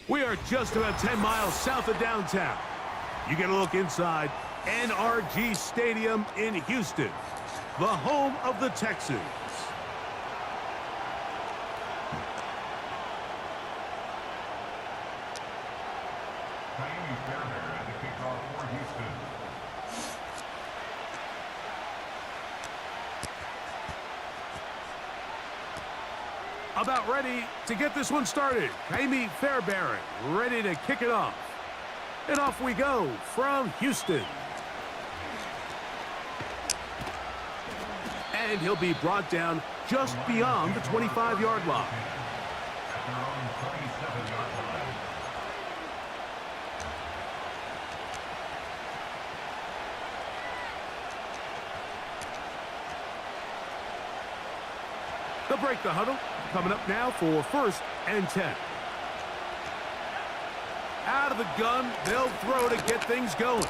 We are just about 10 miles south of downtown. You get a look inside NRG Stadium in Houston, the home of the Texans. About ready to get this one started. Jamie Fairbairn ready to kick it off. And off we go from Houston. And he'll be brought down just beyond the 25-yard line. They'll break the huddle. Coming up now for 1st and 10. Out of the gun, they'll throw to get things going.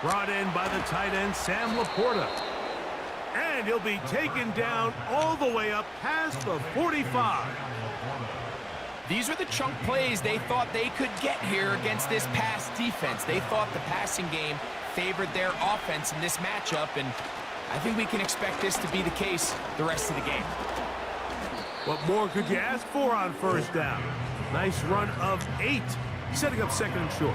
Brought in by the tight end, Sam Laporta. And he'll be taken down all the way up past the 45. These are the chunk plays they thought they could get here against this pass defense. They thought the passing game favored their offense in this matchup, and I think we can expect this to be the case the rest of the game. What more could you ask for on 1st down? Nice run of 8, setting up 2nd and short.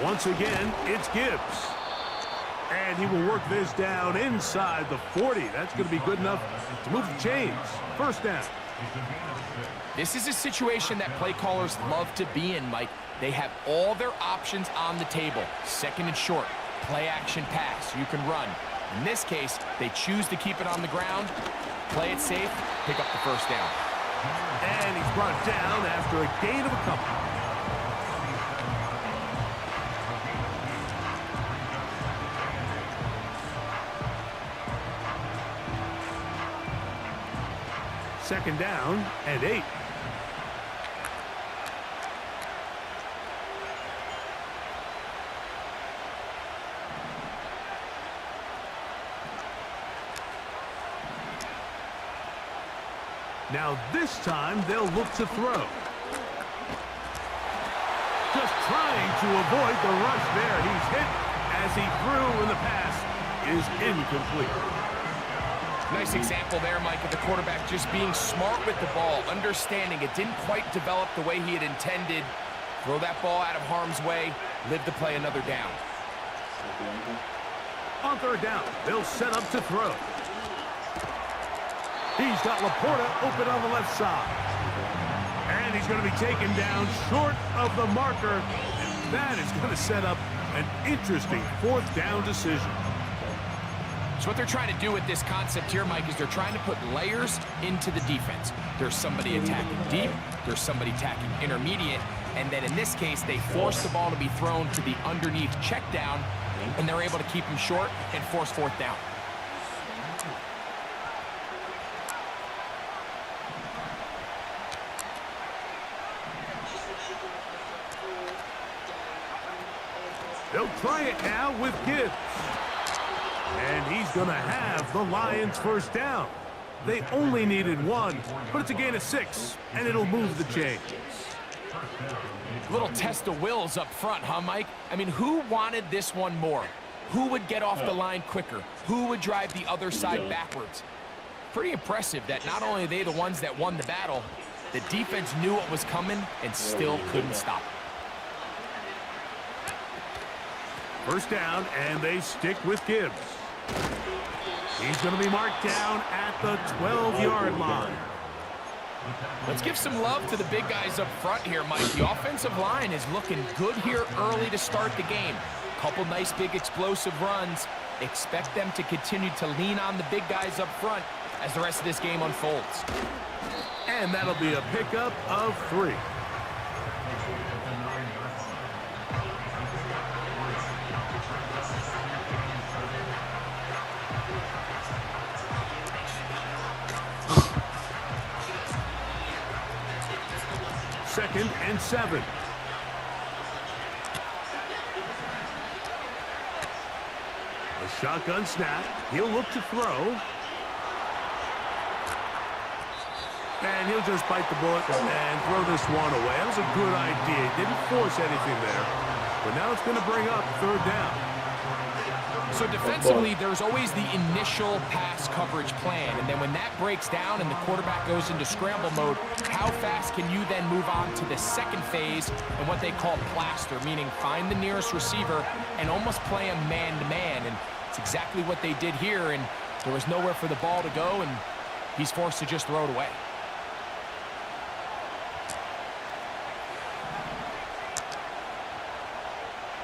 Once again, it's Gibbs. And he will work this down inside the 40. That's going to be good enough to move the chains. 1st down. This is a situation that play callers love to be in, Mike. They have all their options on the table. 2nd and short, play action pass, you can run. In this case, they choose to keep it on the ground, play it safe, pick up the 1st down. And he's brought down after a gain of a couple. Second down and 8. Now this time they'll look to throw. Just trying to avoid the rush there. He's hit as he threw, and the pass is incomplete. Nice example there, Mike, of the quarterback just being smart with the ball, understanding it didn't quite develop the way he had intended. Throw that ball out of harm's way, live to play another down. On 3rd down, they'll set up to throw. He's got Laporta open on the left side. And he's going to be taken down short of the marker. And that is going to set up an interesting 4th down decision. So what they're trying to do with this concept here, Mike, is they're trying to put layers into the defense. There's somebody attacking deep, there's somebody attacking intermediate, and then in this case, they force the ball to be thrown to the underneath check down, and they're able to keep him short and force 4th down. They'll try it now with Gibbs. And he's going to have the Lions 1st down. They only needed 1, but it's a gain of 6, and it'll move the chains. Little test of wills up front, huh, Mike? I mean, who wanted this one more? Who would get off the line quicker? Who would drive the other side backwards? Pretty impressive that not only are they the ones that won the battle, the defense knew what was coming and still couldn't stop it. 1st down, and they stick with Gibbs. He's going to be marked down at the 12-yard line. Let's give some love to the big guys up front here, Mike. The offensive line is looking good here early to start the game. Couple nice big explosive runs. Expect them to continue to lean on the big guys up front as the rest of this game unfolds. And that'll be a pickup of 3. Second and 7. shotgun snap. He'll look to throw. And he'll just bite the bullet and throw this one away. That was a good idea. He didn't force anything there. But now it's going to bring up third down. So defensively, there's always the initial pass coverage plan. And then when that breaks down and the quarterback goes into scramble mode, how fast can you then move on to the second phase and what they call plaster, meaning find the nearest receiver and almost play him man-to-man. And it's exactly what they did here. And there was nowhere for the ball to go, and he's forced to just throw it away.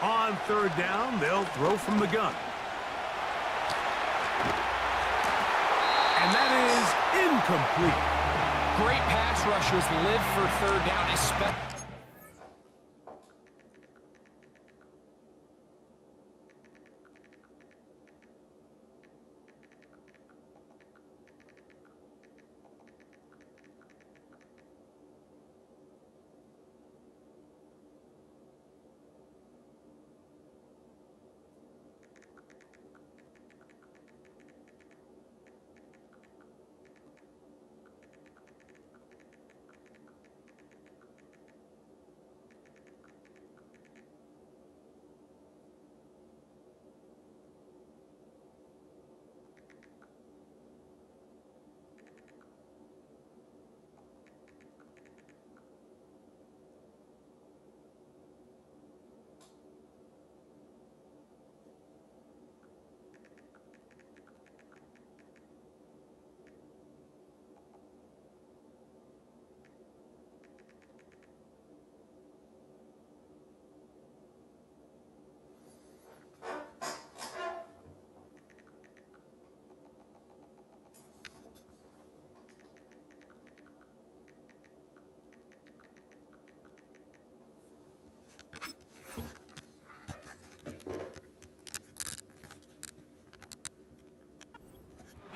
On third down, they'll throw from the gun. And that is incomplete. Great pass rushers live for third down, especially.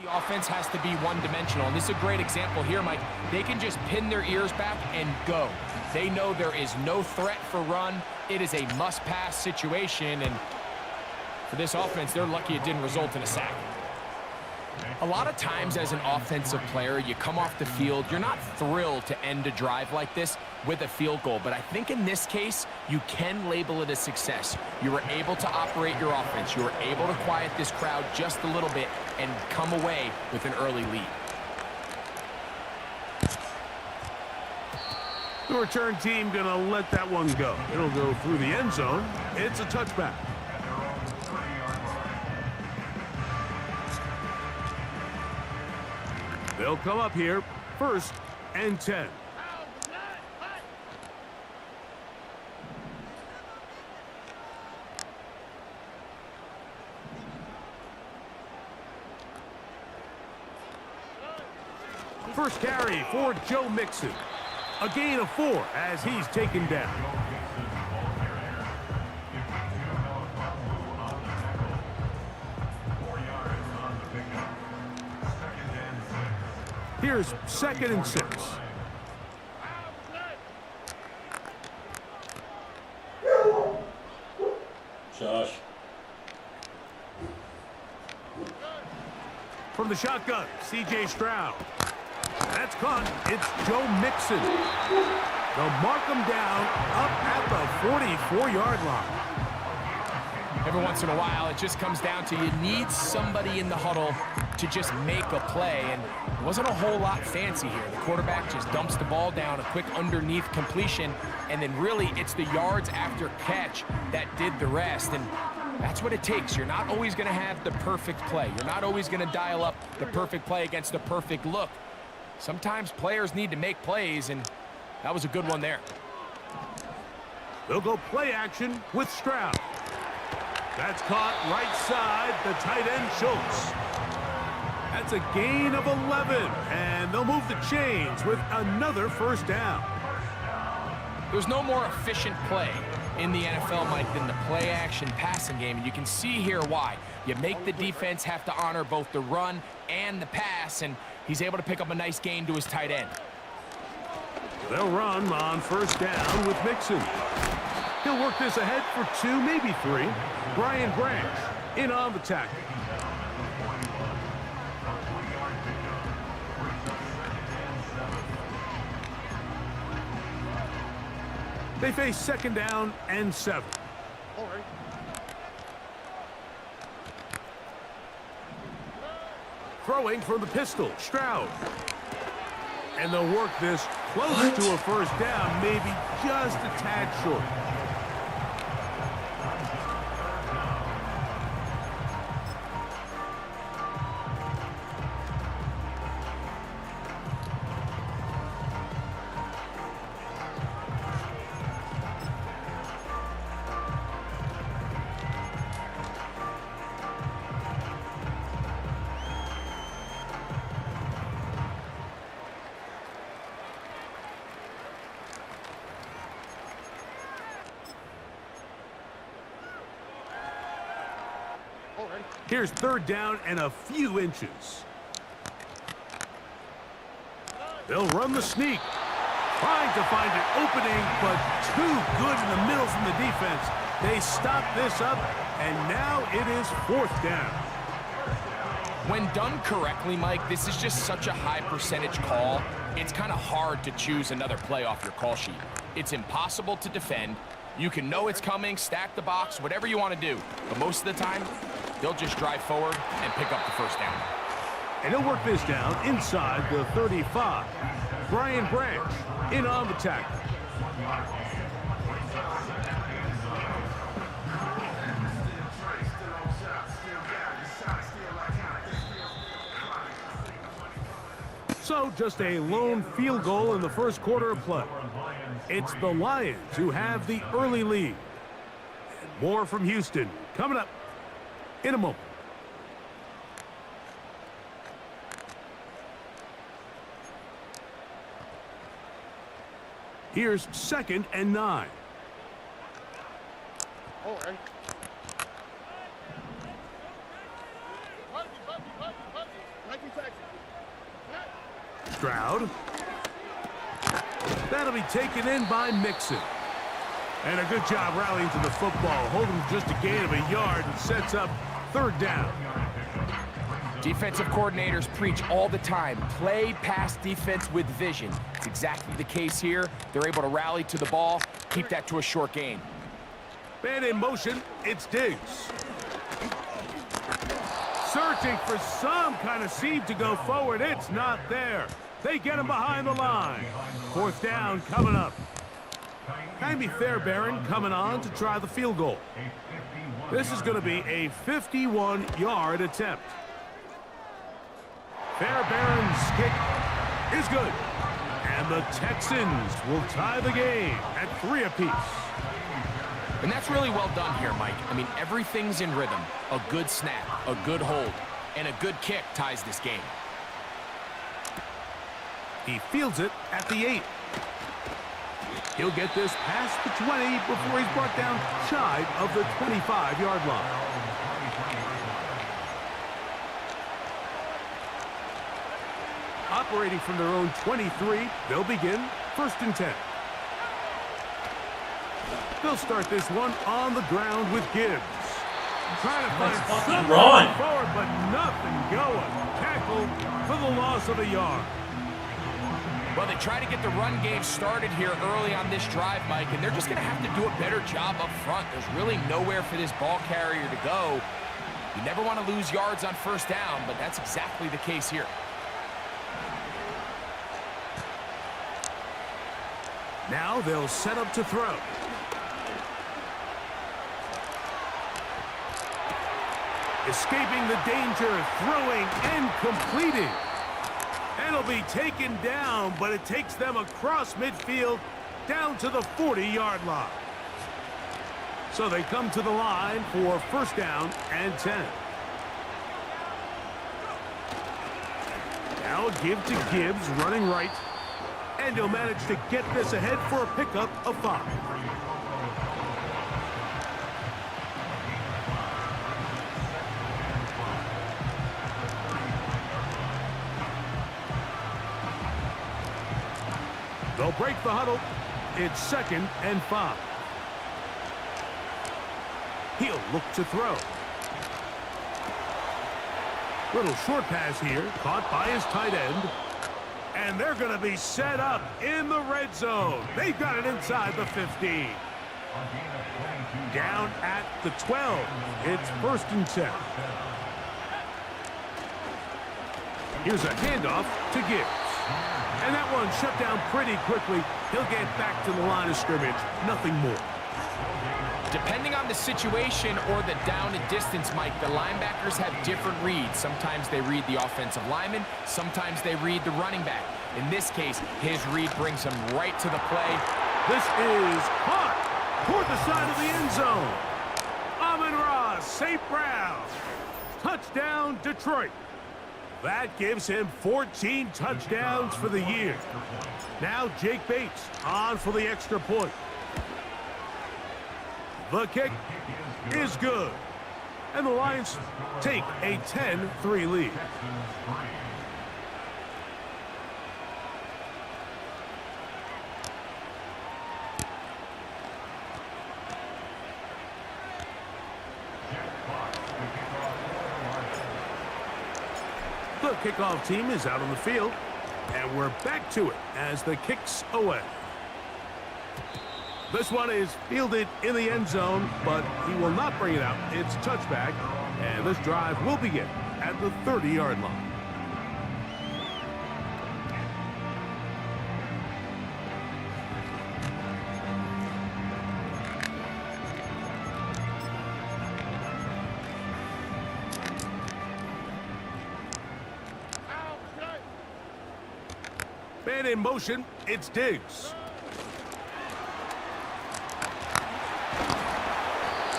The offense has to be one-dimensional, and this is a great example here, Mike. They can just pin their ears back and go. They know there is no threat for run. It is a must-pass situation, and for this offense, they're lucky it didn't result in a sack. A lot of times as an offensive player, you come off the field, you're not thrilled to end a drive like this with a field goal, but I think in this case, you can label it a success. You were able to operate your offense. You were able to quiet this crowd just a little bit and come away with an early lead. The return team going to let that one go. It'll go through the end zone. It's a touchback. They'll come up here, 1st and 10. First carry for Joe Mixon. A gain of 4 as he's taken down. Here's 2nd and 6. Josh. From the shotgun, C.J. Stroud. That's caught. It's Joe Mixon. They'll mark him down up at the 44-yard line. Every once in a while, it just comes down to you need somebody in the huddle to just make a play, and it wasn't a whole lot fancy here. The quarterback just dumps the ball down, a quick underneath completion, and then really it's the yards after catch that did the rest, and that's what it takes. You're not always going to have the perfect play. You're not always going to dial up the perfect play against the perfect look. Sometimes players need to make plays, and that was a good one there. They'll go play action with Stroud. That's caught right side, the tight end Schultz. That's a gain of 11, and they'll move the chains with another 1st down. There's no more efficient play in the NFL, Mike, than the play-action passing game, and you can see here why. You make the defense have to honor both the run and the pass, and he's able to pick up a nice gain to his tight end. They'll run on 1st down with Mixon. He'll work this ahead for 2, maybe 3. Brian Branch. in on the tackle. They face second down and 7. All right. Throwing from the pistol, Stroud. And they'll work this close to a first down, maybe just a tad short. Here's third down and a few inches. They'll run the sneak. Trying to find an opening, but too good in the middle from the defense. They stop this up, and now it is fourth down. When done correctly, Mike, this is just such a high percentage call. It's kind of hard to choose another play off your call sheet. It's impossible to defend. You can know it's coming, stack the box, whatever you want to do. But most of the time, they'll just drive forward and pick up the first down. And he'll work this down inside the 35. Brian Branch in on the tackle. So just a lone field goal in the first quarter of play. It's the Lions who have the early lead. And more from Houston coming up in a moment. Here's second and 9. All right. Stroud. That'll be taken in by Mixon. And a good job rallying to the football, holding just a gain of a yard and sets up third down. Defensive coordinators preach all the time, play pass defense with vision. It's exactly the case here. They're able to rally to the ball, keep that to a short gain. Man in motion, it's Diggs. Searching for some kind of seam to go forward. It's not there. They get him behind the line. Fourth down coming up. Jaime Fairbairn coming on to try the field goal. This is going to be a 51-yard attempt. Fairbairn's kick is good. And the Texans will tie the game at 3 apiece. And that's really well done here, Mike. I mean, everything's in rhythm. A good snap, a good hold, and a good kick ties this game. He fields it at the 8. He'll get this past the 20 before he's brought down shy of the 25-yard line. Operating from their own 23, they'll begin first and 10. They'll start this one on the ground with Gibbs. Trying to find something forward, but nothing going. Tackle for the loss of a yard. Well, they try to get the run game started here early on this drive, Mike, and they're just going to have to do a better job up front. There's really nowhere for this ball carrier to go. You never want to lose yards on first down, but that's exactly the case here. Now they'll set up to throw. Escaping the danger, throwing and completing. And it'll be taken down, but it takes them across midfield down to the 40-yard line. So they come to the line for first down and 10. Now give to Gibbs, running right. And he'll manage to get this ahead for a pickup of 5. They'll break the huddle. It's second and 5. He'll look to throw. Little short pass here, caught by his tight end. And they're going to be set up in the red zone. They've got it inside the 15. Down at the 12. It's 1st and 10. Here's a handoff to Gibbs. And that one shut down pretty quickly. He'll get back to the line of scrimmage. Nothing more. Depending on the situation or the down and distance, Mike, the linebackers have different reads. Sometimes they read the offensive lineman. Sometimes they read the running back. In this case, his read brings him right to the play. This is caught toward the side of the end zone. Amon-Ra St. Brown. Touchdown, Detroit. That gives him 14 touchdowns for the year. Now Jake Bates on for the extra point. The kick is good. And the Lions take a 10-3 lead. The kickoff team is out on the field. And we're back to it as the kick's away. This one is fielded in the end zone, but he will not bring it out. It's touchback, and this drive will begin at the 30-yard line. Man in motion, it's Diggs.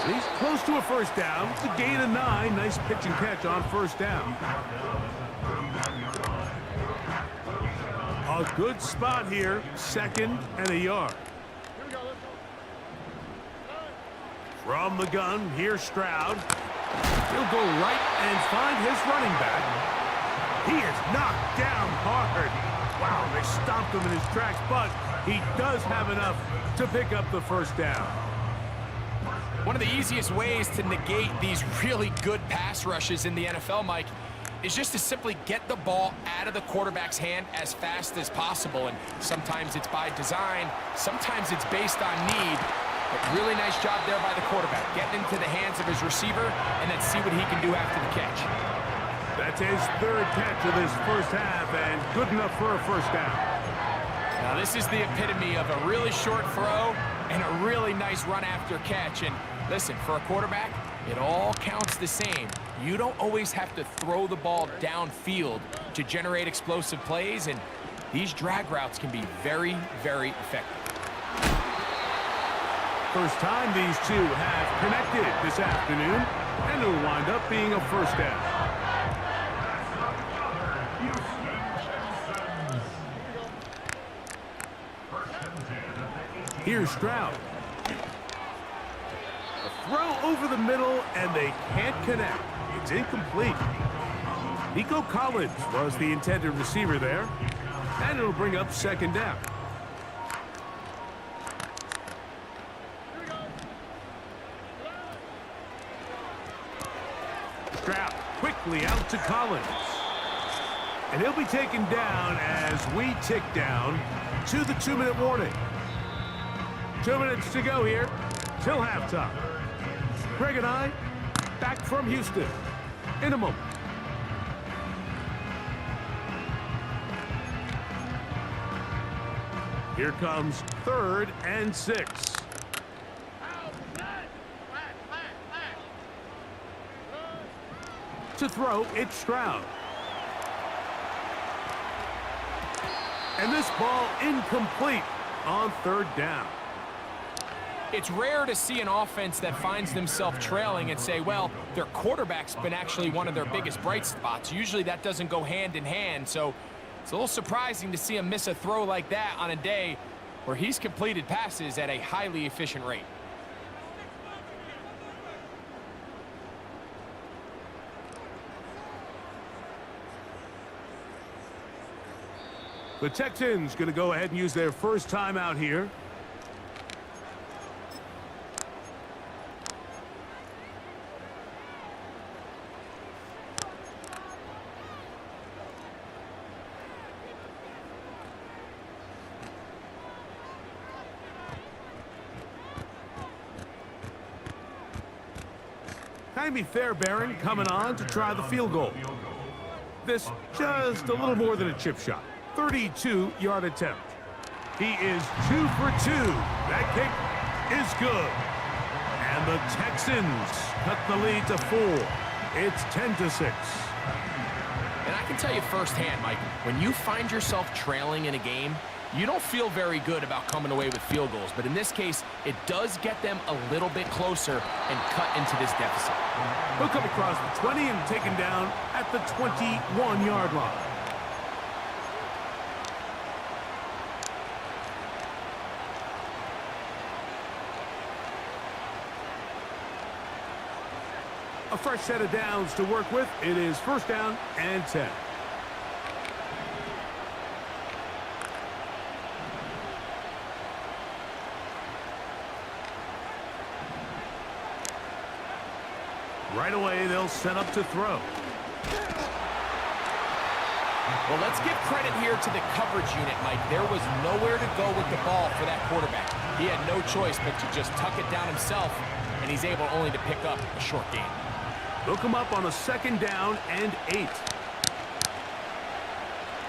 He's close to a first down. It's a gain of 9. Nice pitch and catch on first down. A good spot here. 2nd and a yard. From the gun, here's Stroud. He'll go right and find his running back. He is knocked down hard. Wow, they stomped him in his tracks, but he does have enough to pick up the first down. One of the easiest ways to negate these really good pass rushes in the NFL, Mike, is just to simply get the ball out of the quarterback's hand as fast as possible. And sometimes it's by design, sometimes it's based on need. But really nice job there by the quarterback, getting into the hands of his receiver, and then see what he can do after the catch. That's his 3rd catch of this first half, and good enough for a first down. Now this is the epitome of a really short throw and a really nice run after catch. And listen, for a quarterback, it all counts the same. You don't always have to throw the ball downfield to generate explosive plays, and these drag routes can be very, very effective. First time these two have connected this afternoon, and it'll wind up being a first down. Here's Stroud. A throw over the middle, and they can't connect. It's incomplete. Nico Collins was the intended receiver there, and it'll bring up 2nd down. Stroud quickly out to Collins. And he'll be taken down as we tick down to the 2-minute warning. 2 minutes to go here till halftime. Greg and I back from Houston in a moment. Here comes 3rd and 6. To throw, it's Stroud. And this ball incomplete on 3rd down. It's rare to see an offense that finds themselves trailing and say, well, their quarterback's been actually one of their biggest bright spots. Usually that doesn't go hand in hand, so it's a little surprising to see him miss a throw like that on a day where he's completed passes at a highly efficient rate. The Texans going to go ahead and use their first timeout here. Jaime Fairbairn coming on to try the field goal. This just a little more than a chip shot. 32-yard attempt. He is 2 for 2. That kick is good. And the Texans cut the lead to 4. It's 10-6. And I can tell you firsthand, Mike, when you find yourself trailing in a game, you don't feel very good about coming away with field goals. But in this case, it does get them a little bit closer and cut into this deficit. He'll come across the 20 and taken down at the 21-yard line. A fresh set of downs to work with. It is first down and 10. Right away, they'll set up to throw. Well, let's give credit here to the coverage unit, Mike. There was nowhere to go with the ball for that quarterback. He had no choice but to just tuck it down himself, and he's able only to pick up a short gain. They'll come up on a second down and 8.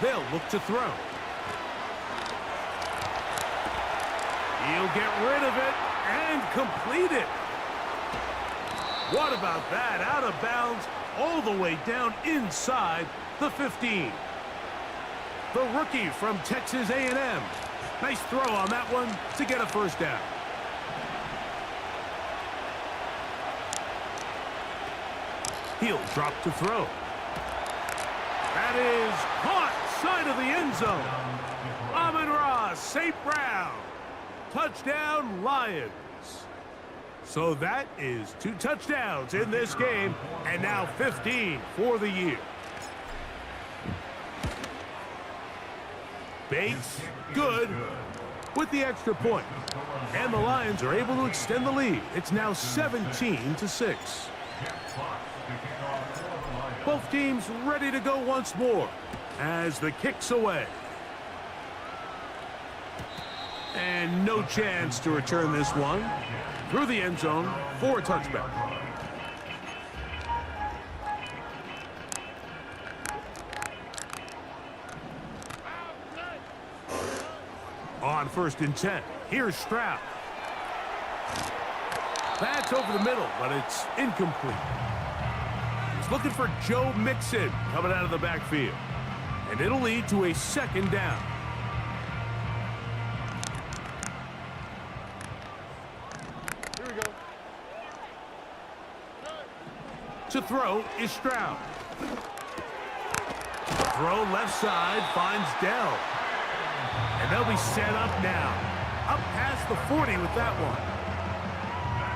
They'll look to throw. He'll get rid of it and complete it. What about that? Out of bounds all the way down inside the 15. The rookie from Texas A&M. Nice throw on that one to get a first down. He'll drop to throw. That is caught side of the end zone. Amon-Ra St. Brown. Touchdown, Lions. So that is 2 touchdowns in this game, and now 15 for the year. Bates, good, with the extra point. And the Lions are able to extend the lead. It's now 17-6. Both teams ready to go once more as the kick's away. And no chance to return this one. Through the end zone for a touchback. On first and 10, here's Stroud. That's over the middle, but it's incomplete. He's looking for Joe Mixon coming out of the backfield. And it'll lead to a second down. To throw is Stroud. Throw left side finds Dell. And they'll be set up now. Up past the 40 with that one.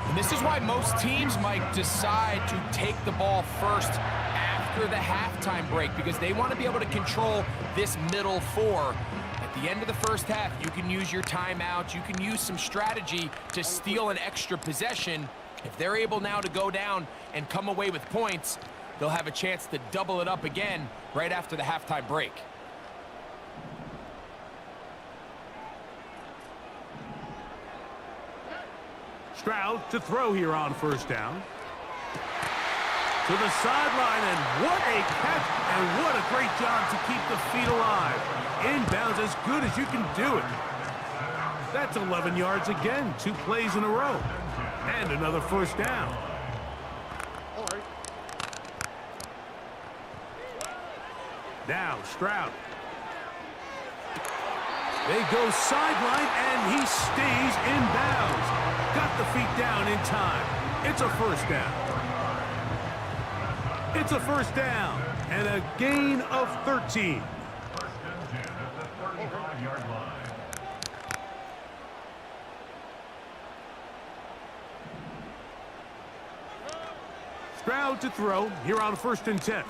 And this is why most teams might decide to take the ball first after the halftime break, because they want to be able to control this middle 4. At the end of the first half, you can use your timeout. You can use some strategy to steal an extra possession. If they're able now to go down and come away with points, they'll have a chance to double it up again right after the halftime break. Stroud to throw here on first down. To the sideline, and what a catch, and what a great job to keep the feet alive. Inbounds as good as you can do it. That's 11 yards again, 2 plays in a row. And another first down. Now Stroud. They go sideline, and he stays in bounds. Got the feet down in time. It's a first down. It's a first down and a gain of 13. Stroud to throw here on first and 10.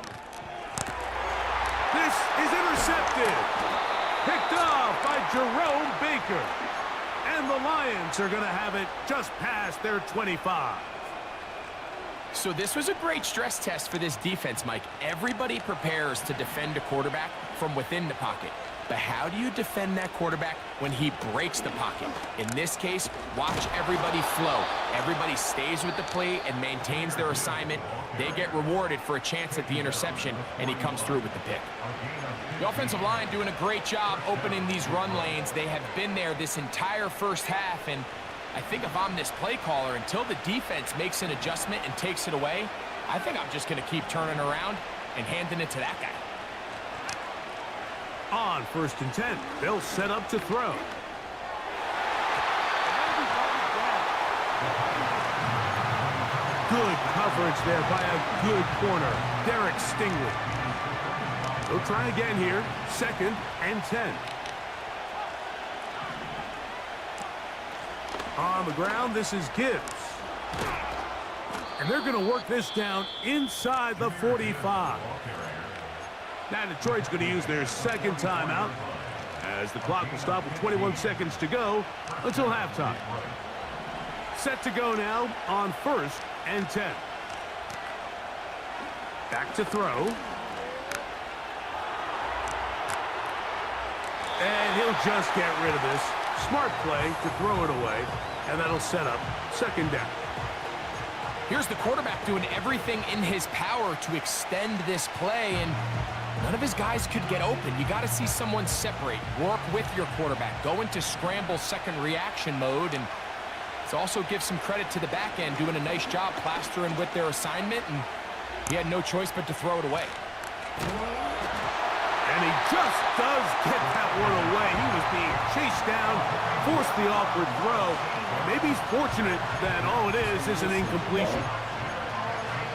This is intercepted. Picked off by Jerome Baker. And the Lions are going to have it just past their 25. So this was a great stress test for this defense, Mike. Everybody prepares to defend a quarterback from within the pocket. But how do you defend that quarterback when he breaks the pocket? In this case, watch everybody flow. Everybody stays with the play and maintains their assignment. They get rewarded for a chance at the interception, and he comes through with the pick. The offensive line doing a great job opening these run lanes. They have been there this entire first half, and I think if I'm this play caller, until the defense makes an adjustment and takes it away, I think I'm just going to keep turning around and handing it to that guy. On 1st and 10, they'll set up to throw. Good coverage there by a good corner, Derek Stingley. They'll try again here, 2nd and 10. On the ground, this is Gibbs. And they're going to work this down inside the 45. Now Detroit's going to use their 2nd timeout as the clock will stop with 21 seconds to go until halftime. Set to go now on 1st and 10. Back to throw. And he'll just get rid of this. Smart play to throw it away, and that'll set up 2nd down. Here's the quarterback doing everything in his power to extend this play, and none of his guys could get open. You got to see someone separate, work with your quarterback, go into scramble second reaction mode, and let's also give some credit to the back end doing a nice job plastering with their assignment, and he had no choice but to throw it away. And he just does get that one away. He was being chased down, forced the awkward throw. Maybe he's fortunate that all it is an incompletion.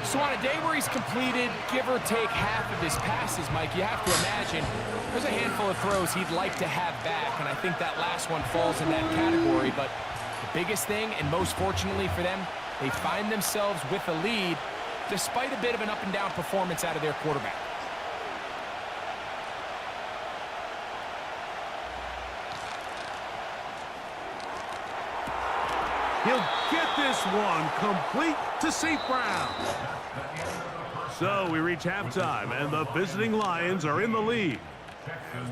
So on a day where he's completed, give or take half of his passes, Mike, you have to imagine there's a handful of throws he'd like to have back, and I think that last one falls in that category. But the biggest thing, and most fortunately for them, they find themselves with a lead despite a bit of an up-and-down performance out of their quarterback. He'll get this one complete to St. Brown. So we reach halftime, and the visiting Lions are in the lead.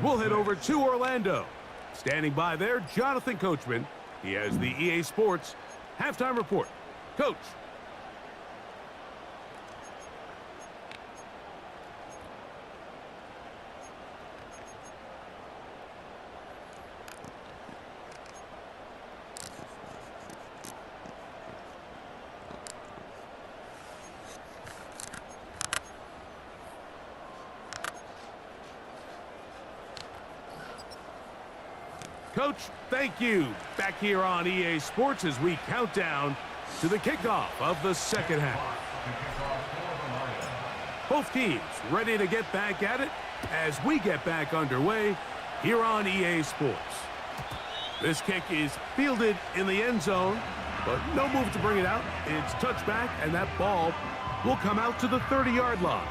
We'll head over to Orlando. Standing by there, Jonathan Coachman. He has the EA Sports halftime report. Coach. Coach, thank you. Back here on EA Sports as we count down to the kickoff of the 2nd half. Both teams ready to get back at it as we get back underway here on EA Sports. This kick is fielded in the end zone, but no move to bring it out. It's touchback, and that ball will come out to the 30-yard line.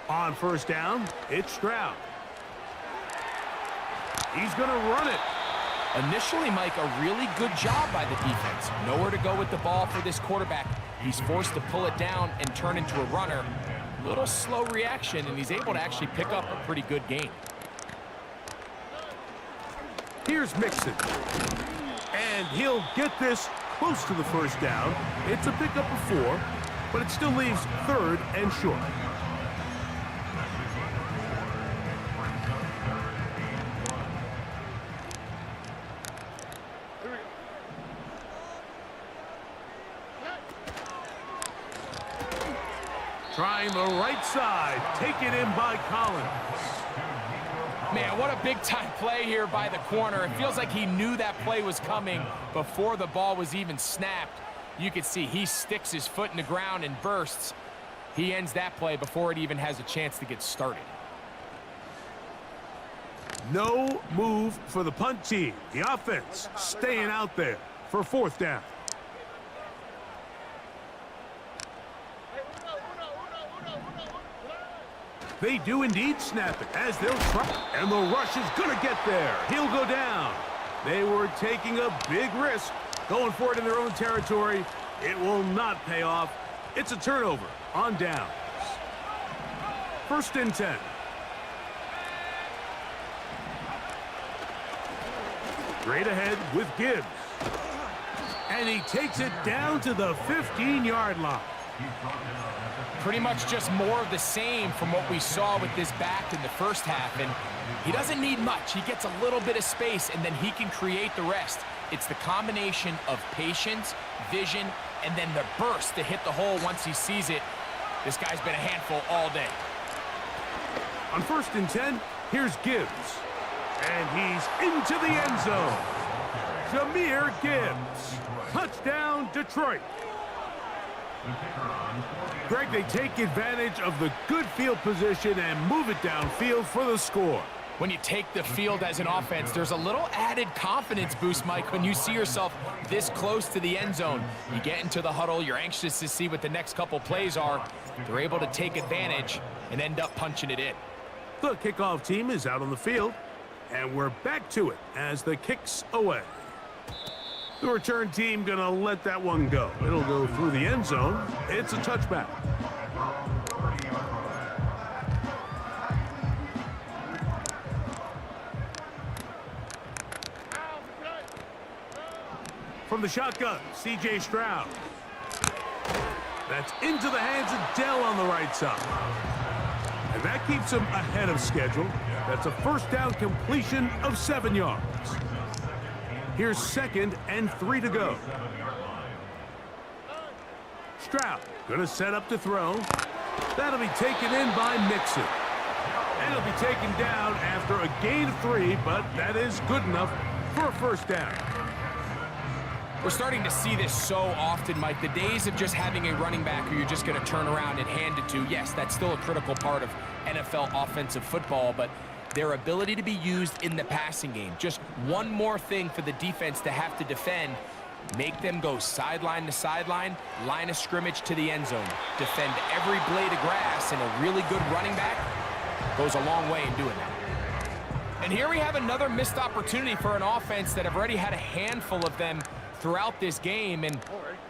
On 1st down, it's Stroud. He's going to run it. Initially, Mike, a really good job by the defense. Nowhere to go with the ball for this quarterback. He's forced to pull it down and turn into a runner. Little slow reaction, and he's able to actually pick up a pretty good gain. Here's Mixon. And he'll get this close to the 1st down. It's a pickup of 4, but it still leaves 3rd and short. Trying the right side. Taken in by Collins. Man, what a big-time play here by the corner. It feels like he knew that play was coming before the ball was even snapped. You can see he sticks his foot in the ground and bursts. He ends that play before it even has a chance to get started. No move for the punt team. The offense staying out there for 4th down. They do indeed snap it as they'll try. And the rush is going to get there. He'll go down. They were taking a big risk, going for it in their own territory. It will not pay off. It's a turnover on downs. 1st and 10. Straight ahead with Gibbs. And he takes it down to the 15-yard line. Pretty much just more of the same from what we saw with this back in the first half. And he doesn't need much. He gets a little bit of space, and then he can create the rest. It's the combination of patience, vision, and then the burst to hit the hole once he sees it. This guy's been a handful all day. On 1st and 10, here's Gibbs. And he's into the end zone. Jahmyr Gibbs. Touchdown, Detroit. Greg, they take advantage of the good field position and move it downfield for the score. When you take the field as an offense, there's a little added confidence boost, Mike, when you see yourself this close to the end zone. You get into the huddle, you're anxious to see what the next couple plays are. They're able to take advantage and end up punching it in. The kickoff team is out on the field, and we're back to it as the kick's away. The return team gonna let that one go. It'll go through the end zone. It's a touchback. From the shotgun, C.J. Stroud. That's into the hands of Dell on the right side. And that keeps him ahead of schedule. That's a 1st down completion of 7 yards. Here's 2nd and 3 to go. Stroud gonna set up to throw. That'll be taken in by Mixon. And it'll be taken down after a gain of 3, but that is good enough for a 1st down. We're starting to see this so often, Mike. The days of just having a running back who you're just going to turn around and hand it to, yes, that's still a critical part of NFL offensive football, but their ability to be used in the passing game, just one more thing for the defense to have to defend, make them go sideline to sideline, line of scrimmage to the end zone, defend every blade of grass, and a really good running back goes a long way in doing that. And here we have another missed opportunity for an offense that have already had a handful of them throughout this game, and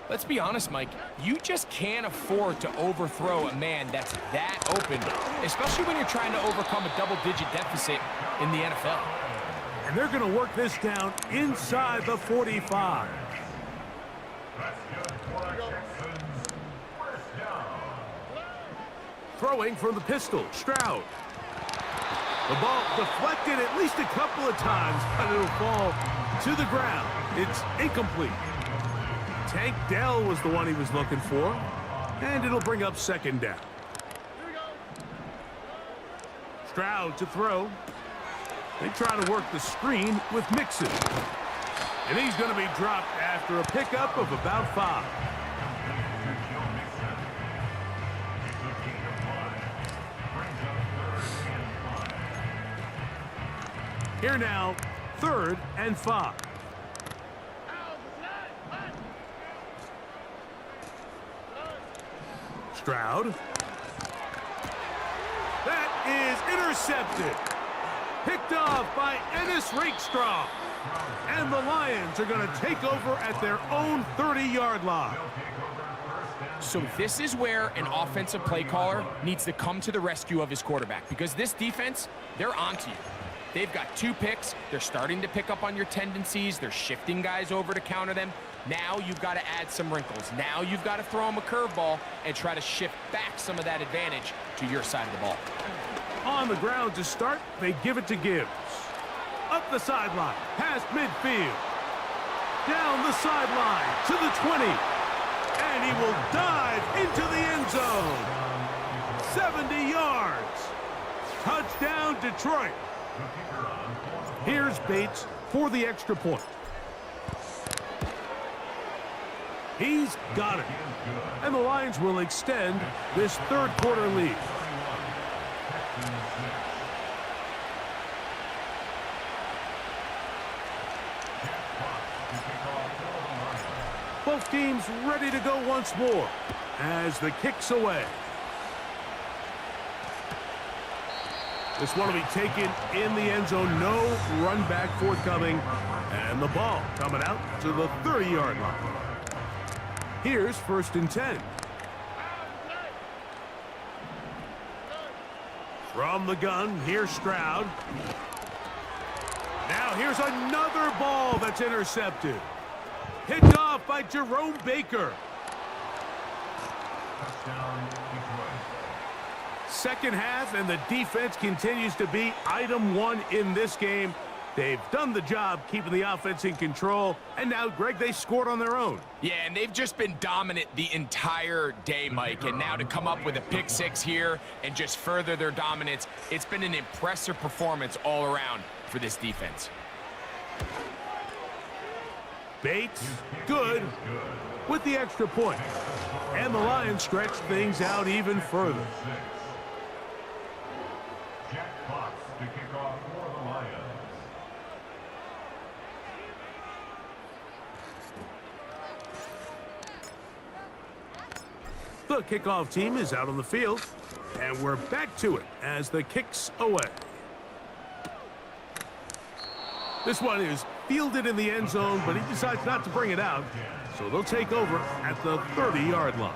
let's be honest, Mike, you just can't afford to overthrow a man that's that open, especially when you're trying to overcome a double-digit deficit in the NFL. And they're going to work this down inside the 45. Throwing from the pistol, Stroud. The ball deflected at least a couple of times, but it'll fall to the ground. It's incomplete. Tank Dell was the one he was looking for, and it'll bring up 2nd down. Stroud to throw. They try to work the screen with Mixon. And he's going to be dropped after a pickup of about 5. Here now, 3rd and 5. Stroud. That is intercepted. Picked off by Ennis Rakestraw. And the Lions are going to take over at their own 30-yard line. So this is where an offensive play caller needs to come to the rescue of his quarterback, because this defense, they're onto you. They've got 2 picks. They're starting to pick up on your tendencies. They're shifting guys over to counter them. Now you've got to add some wrinkles. Now you've got to throw them a curveball and try to shift back some of that advantage to your side of the ball. On the ground to start, they give it to Gibbs. Up the sideline, past midfield. Down the sideline to the 20. And he will dive into the end zone. 70 yards. Touchdown, Detroit. Here's Bates for the extra point. He's got it. And the Lions will extend this 3rd quarter lead. Both teams ready to go once more as the kick's away. This one will be taken in the end zone. No run back forthcoming. And the ball coming out to the 30-yard line. Here's 1st and 10. From the gun, here's Stroud. Now here's another ball that's intercepted. Picked off by Jerome Baker. Second half, and the defense continues to be item one in this game. They've done the job keeping the offense in control, and now, Greg, they scored on their own. Yeah, and they've just been dominant the entire day, Mike, and now to come up with a pick six here and just further their dominance, it's been an impressive performance all around for this defense. Bates, good, with the extra point. And the Lions stretch things out even further. The kickoff team is out on the field, and we're back to it as the kick's away. This one is fielded in the end zone, but he decides not to bring it out, so they'll take over at the 30-yard line.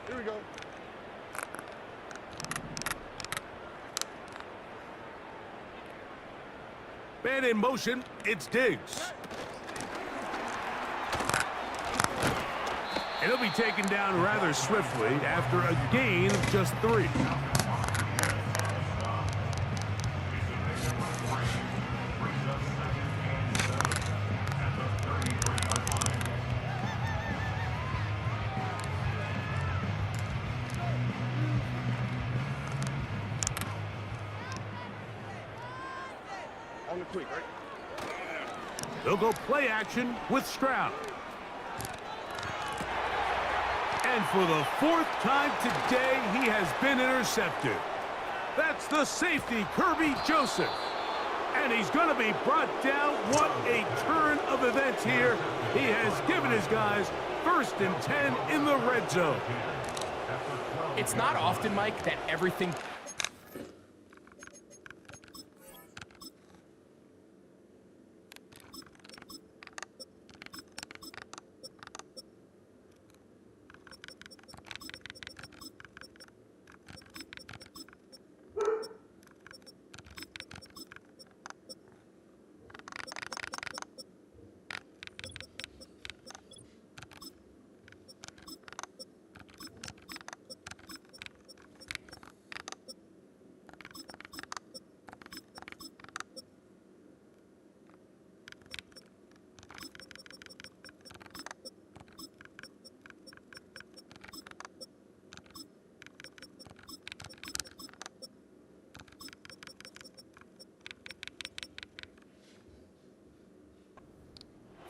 Here we go. Man in motion, it's Diggs. And he'll be taken down rather swiftly after a gain of just 3. On the quick, right? They'll go play action with Stroud. And for the 4th time today, he has been intercepted. That's the safety, Kirby Joseph. And he's going to be brought down. What a turn of events here. He has given his guys 1st and 10 in the red zone. It's not often, Mike, that everything...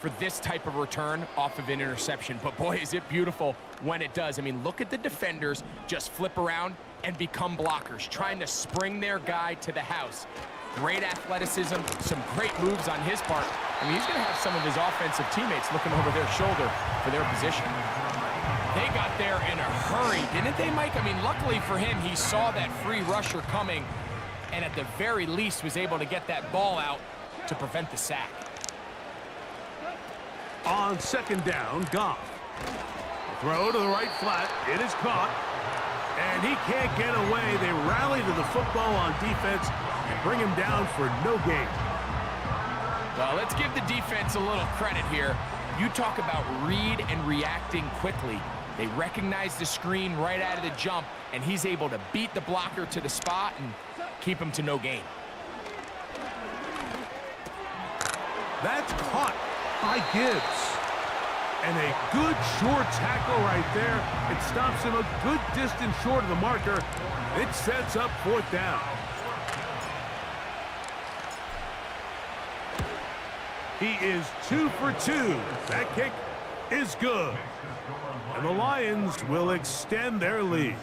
for this type of return off of an interception. But boy, is it beautiful when it does. I mean, look at the defenders just flip around and become blockers, trying to spring their guy to the house. Great athleticism, some great moves on his part. I mean, he's going to have some of his offensive teammates looking over their shoulder for their position. They got there in a hurry, didn't they, Mike? I mean, luckily for him, he saw that free rusher coming and at the very least was able to get that ball out to prevent the sack. On 2nd down, Goff. Throw to the right flat. It is caught. And he can't get away. They rally to the football on defense and bring him down for no gain. Well, let's give the defense a little credit here. You talk about read and reacting quickly. They recognize the screen right out of the jump, and he's able to beat the blocker to the spot and keep him to no gain. That's caught by Gibbs. And a good short tackle right there. It stops him a good distance short of the marker. It sets up 4th down. He is 2 for 2. That kick is good. And the Lions will extend their lead.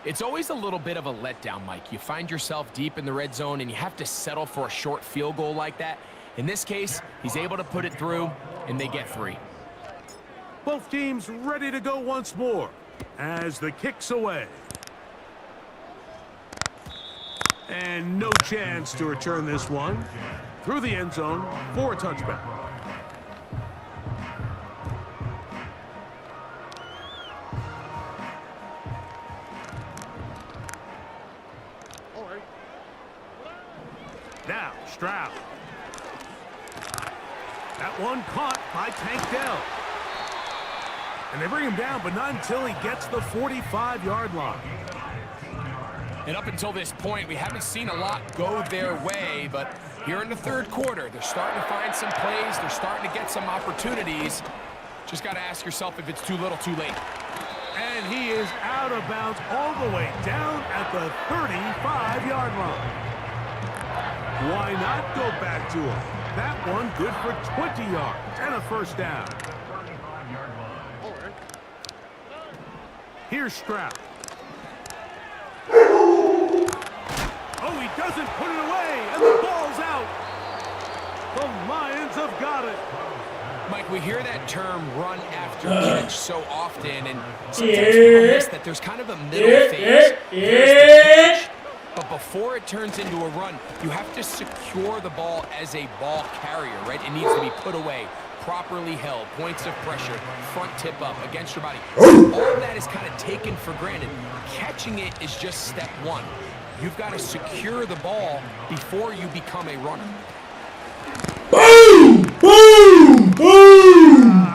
It's always a little bit of a letdown, Mike. You find yourself deep in the red zone and you have to settle for a short field goal like that. In this case, he's able to put it through, and they get 3. Both teams ready to go once more as the kick's away. And no chance to return this one through the end zone for a touchback. All right. Now, Stroud. That one caught by Tank Dell. And they bring him down, but not until he gets the 45-yard line. And up until this point, we haven't seen a lot go their way, but here in the third quarter, they're starting to find some plays. They're starting to get some opportunities. Just got to ask yourself if it's too little, too late. And he is out of bounds all the way down at the 35-yard line. Why not go back to him? That one good for 20 yards and a first down. All right. Here's Stroud. Oh, he doesn't put it away, and the ball's out. The Lions have got it. Mike, we hear that term run after catch so often, and sometimes people miss that there's kind of a middle phase. There's the catch, but before it turns into a run, you have to secure the ball as a ball carrier, right? It needs to be put away, properly held, points of pressure, front tip up against your body. All of that is kind of taken for granted. Catching it is just step one. You've got to secure the ball before you become a runner. Boom! Boom! Boom!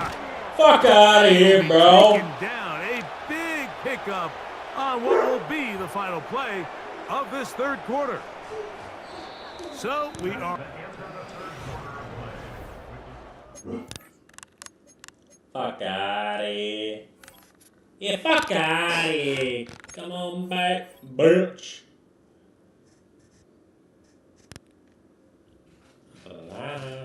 Fuck out of here, bro. Taken down. A big pickup on what will be the final play of this third quarter. So we are... Fuck out of here. Yeah, fuck out of here. Come on back, bitch. Bye.